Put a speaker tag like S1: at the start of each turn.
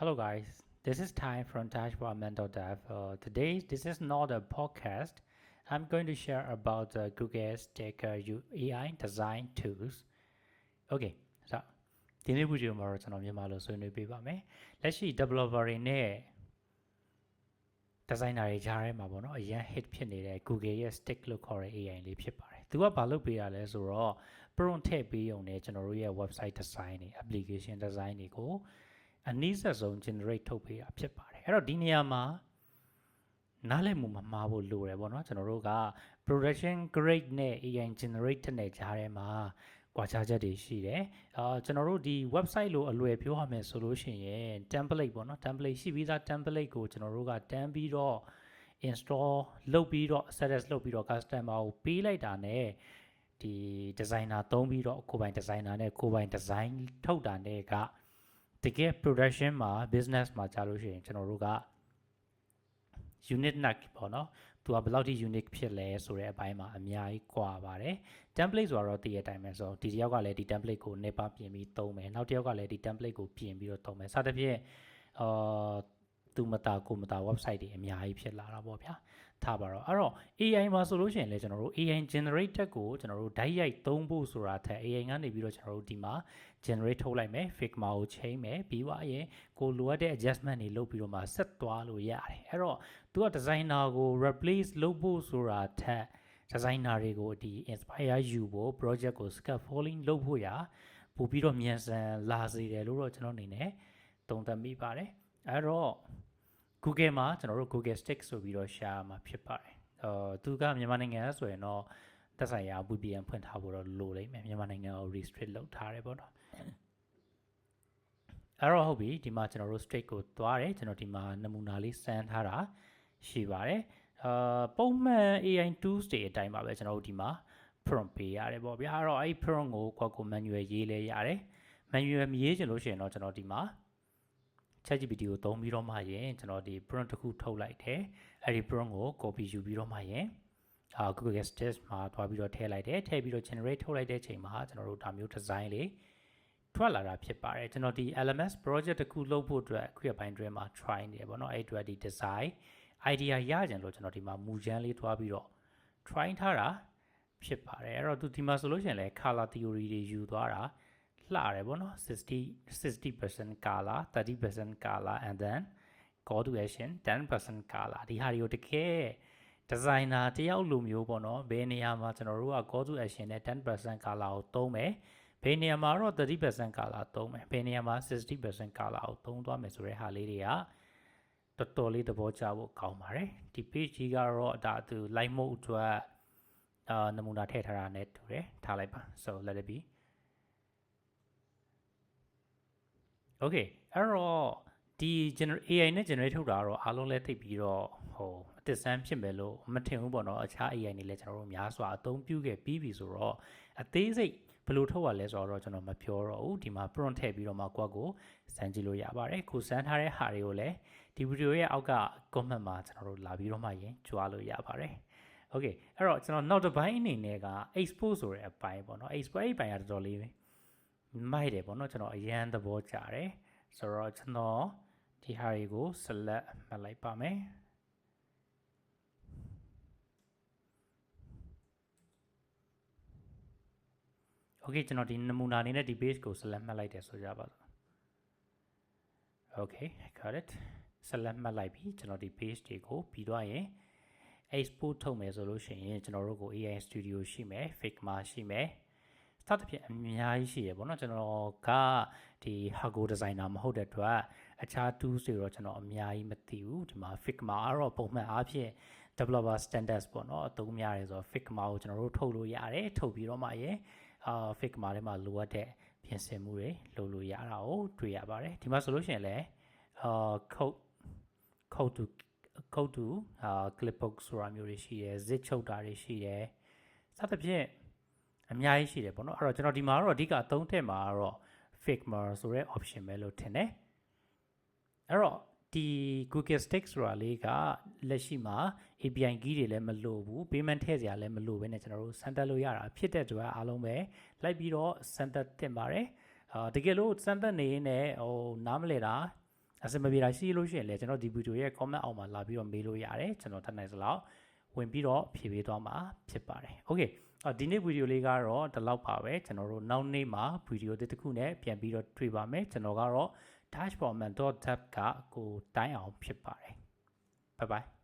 S1: Hello guys, this is Ty from Dashboard Mental Dev. Today, this is not a podcast. I'm going to share about Google Stack AI design tools. Okay, so ဒီနေ့ video မှာတော့ကျွန်တော်မြန်မာလိုဆွေးနွေးပေးပါမယ်။လက်ရှိ developer တွေနဲ့ designer တွေကြားထဲမှာပေါ့နော်အရင် hit ဖြစ်နေတဲ့ Google ရဲ့ Stack လို့ခေါ်တဲ့ AI လေးဖြစ်ပါတယ်။သူကဘာလုပ်ပေးရလဲဆိုတော့ prompt ထည့်ပေးရုံနဲ့ကျွန်တော်တို့ရဲ့ website design တွေ application design တွေကိုအနည်းဆုံး generate ထုတ်ပေးတာဖြစ်ပါတယ်အဲ့တော့ဒီနေရာမှာနားလည်မှုမမှားဖို့လိုတယ်ပေါ့နော်ကျွန်တော်တို့က production grade နဲ့ AI generate တဲ့ကြားထဲမှာကွာခြားချက်တွေရှိတယ်ကျွန်တော်တို့ဒီ website လို့အလွယ်ပြောရမယ်ဆိုလို့ရှိရင် template ပေါ့နော် template ရှိပြီးသား template ကိုကျွန်တော်တို့ကတန်းပြီးတော့ install လုပ်ပြီးတော့ set လုပ်ပြီးတော့ customer ကိုပေးလိုက်တာ ਨੇ ဒီ designer သုံးပြီးတော့ကိုယ်ပိုင် designer နဲ့ကိုယ်ပိုင် design ထုတ်တာ ਨੇ ကတကယ် production မှာ business မှာကြာလို့ရှိရင်ကျွန်တော်တို့က unique ပေါ့နော်သူကဘယ်လောက်ထိ unique ဖြစ်လဲဆိုတဲ့အပိုင်းမှာအများကြီးကွာပါတယ် template ဆိုတော့တည်တဲ့အတိုင်းပဲဆိုဒီတယောက်ကလည်းဒီ template ကိုနေပါပြင်ပြီးသုံးမယ်နောက်တယောက်ကလည်းဒီ template ကိုပြင်ပြီးတော့သုံးမယ်စသဖြင့်သူမတာကိုမတာ website တွေအများကြီးဖြစ်လာတာပေါ့ဗျာထားပါတော့အဲ့တော့ AI မှာဆိုလို့ရှိရင်လည်းကျွန်တော်တို့ AI generated ကိုကျွန်တော်တို့ဓာတ်ရိုက်သုံးဖို့ဆိုတာထက် AI ကနေပြီးတော့ကျွန်တော်တို့ဒီမှာ generate ထုတ်လိုက်မယ် Figma ကိုချိန်မယ်ပြီးွားရင်ကိုလိုအပ်တဲ့ adjustment တွေလုပ်ပြီးတော့မှဆက်သွားလို့ရတယ်အဲ့တော့သူက designer ကို replace လုပ်ဖို့ဆိုတာထက် designer တွေကိုဒီ inspire ယူဖို့ project ကို scaffolding လုပ်ဖို့ရာပို့ပြီးတော့မြန်ဆန်လာစေတယ်လို့တော့ကျွန်တော်အနေနဲ့သုံးသပ်မိပါတယ်အဲ့တော့ Google မှာကျွန်တော်တို့ Google Stack ဆိုပြီးတော့ share မှာဖြစ်ပါတယ်သူကမြန်မာနိုင်ငံဆိုရင်တော့သက်ဆိုင်ရာ VPN ဖွင့်ထားဖို့တော့လိုလိမ့်မယ်မြန်မာနိုင်ငံကို restrict လုပ်ထားတယ်ပေါ့နော်အဲ့တော့ဟုတ်ပြီဒီမှာကျွန်တော်တို့ Stack ကိုသွားတယ်ကျွန်တော်ဒီမှာနမူနာလေးစမ်းထားတာရှိပါတယ်ပုံမှန် AI tools တွေအတိုင်းပါပဲကျွန်တော်တို့ဒီမှာ prompt ပေးရတယ်ပေါ့ဗျာအဲ့တော့အဲ့ prompt ကို manual ရေးလဲရတယ် manual မရေးချင်လို့ရှိရင်တော့ကျွန်တော်ဒီမှာ ChatGPT ကိုသုံးပြီးတော့မှရင်ကျွန်တော်ဒီ prompt တစ်ခုထုတ်လိုက်တယ်အဲ့ဒီ prompt ကို copy ယူပြီးတော့မှရင်Google Stack မှာတွားပြီးတော့ထည့်လိုက်တယ်ထည့်ပြီးတော့ generate ထုတ်လိုက်တဲ့အချိန်မှာကျွန်တော်တို့ဒါမျိုး design လေးထွက်လာတာဖြစ်ပါတယ်ကျွန်တော်ဒီ LMS project တစ်ခုလုပ်ဖို့အတွက်အခုရပိုင်းတွင်မှာ try နေတယ်ပေါ့နော်အဲ့အတွက်ဒီ design idea ရကြလို့ကျွန်တော်ဒီမှာမူချမ်းလေးတွားပြီးတော့ try ထားတာဖြစ်ပါတယ်အဲ့တော့သူဒီမှာဆိုလို့ရှိရင်လည်း color theory တွေယူသွားတာလှတယ်ပေါ့နော်60% color 30% color and then call to action 10% color ဒီဟာတွေကိုတကယ် designer တယောက်လိုမျိုးပေါ့နော်ဘယ်နေရာမှာကျွန်တော်တို့က call to action နဲ့10% color ကိုသုံးမယ်ဘယ်နေရာမှာတော့30% color သုံးမယ်ဘယ်နေရာမှာ60% color ကိုသုံးသွားမယ်ဆိုတဲ့ဟာလေးတွေကတော်တော်လေးသဘောကျဖို့ကောင်းပါတယ်ဒီ page ကြီးကတော့ဒါသူ live mode အတွက်နမူနာထည့်ထားတာနဲ့တူတယ်ထားလိုက်ပါ so let it be okay အဲ့တော့ဒီ AI နဲ့ generate ထုတ်တာတော့အားလုံးလဲသိပြီးတော့အသစ်ဆန်းဖြစ်မယ်လို့မထင်ဘူးပေါ့နော်အခြား AI တွေလည်းကျွန်တော်တို့များစွာအသုံးပြုခဲ့ပြီးပြီဆိုတော့အသေးစိတ်ဘယ်လိုထုတ်ရလဲဆိုတော့ကျွန်တော်မပြောတော့ဘူးဒီမှာ prompt ထည့်ပြီးတော့မှကိုယ့်ကိုစမ်းကြည့်လို့ရပါတယ်ခုစမ်းထားတဲ့ဟာတွေကိုလည်းဒီ video ရဲ့အောက်က comment မှာကျွန်တော်တို့လာပြီးတော့မှရင်ကြွားလို့ရပါတယ် okay အဲ့တော့ကျွန်တော်နောက်တစ်ပိုင်းအနေနဲ့က export ဆိုတဲ့အပိုင်းပေါ့နော် export အဲ့ပိုင်းကတော်တော်လေးမိုက်တယ်ပေါ့နော်ကျွန်တော်အရန်သဘောကျတယ်ဆိုတော့ကျွန်တော်ဒီဟာတွေကို select မှတ်လိုက်ပါမယ်โอเคကျွန်တော်ဒီနမူနာအနေနဲ့ဒီ page ကို select မှတ်လိုက်တယ်ဆိုကြပါစို့ okay I got it select မှတ်လိုက်ပြီကျွန်တော်ဒီ page တွေကိုပြီးတော့ရင် export ထုတ်မယ်ဆိုလို့ရှိရင်ကျွန်တော်တို့ကို AI Studio ရှိမယ် Figma ရှိမယ်စသဖြင့်အများကြီးရှိရပေါ့နော်ကျွန်တော်ကဒီ Hago designer မဟုတ်တဲ့အတွက်အခြား tools တွေတော့ကျွန်တော်အများကြီးမသိဘူးဒီမှာ Figma ကတော့ပုံမှန်အားဖြင့် developer standards ပေါ့နော်အသုံးများတယ်ဆိုတော့ Figma ကိုကျွန်တော်တို့ထုတ်လို့ရတယ်ထုတ်ပြီးတော့မှရင်Figma ထဲမှာလိုအပ်တဲ့ပြင်ဆင်မှုတွေလုပ်လို့ရတာကိုတွေ့ရပါတယ်ဒီမှာဆိုလို့ရှိရင်လည်းcode to clipboard ဆိုတာမျိုးတွေရှိတယ် zip ချုပ်တာတွေရှိတယ်စသဖြင့်အများကြီးရှိတယ်ပေါ့နော်အဲ့တော့ကျွန်တော်ဒီမှာတော့အဓိကအသုံးထည့်မှာကတော့ Figma ဆိုတဲ့ option ပဲလို့ထင်တယ်အဲ့တော့ဒီ Google Stack ဆိုတာလေးကလက်ရှိမှာ API key တွေလည်းမလိုဘူး payment ထည့်စရာလည်းမလိုဘဲနဲ့ကျွန်တော်တို့စမ်းသပ်လို့ရတာဖြစ်တဲ့အတွက်အားလုံးပဲလိုက်ပြီးတော့စမ်းသပ်တင်ပါတယ်တကယ်လို့စမ်းသပ်နေရင်လည်းနားမလဲတာ အစမပြေတာရှိလို့ရှိရင်လည်းကျွန်တော်ဒီဗီဒီယိုရဲ့ comment အောက်မှာလာပြီးတော့မေးလို့ရတယ်ကျွန်တော်ထပ်နိုင်စလောက်ဝင်ပြီးတော့ဖြေပေးသွားမှာဖြစ်ပါတယ် okay ဒီနေ့ဗီဒီယိုလေးကတော့ဒီလောက်ပါပဲကျွန်တော်တို့နောက်နေ့မှာဗီဒီယိုတစ်ခုနဲ့ပြန်ပြီးတော့တွေ့ပါမယ်ကျွန်တော်ကတော့ dashboard.tab ကကိုတိုင်းအောင်ဖြစ်ပါတယ် bye bye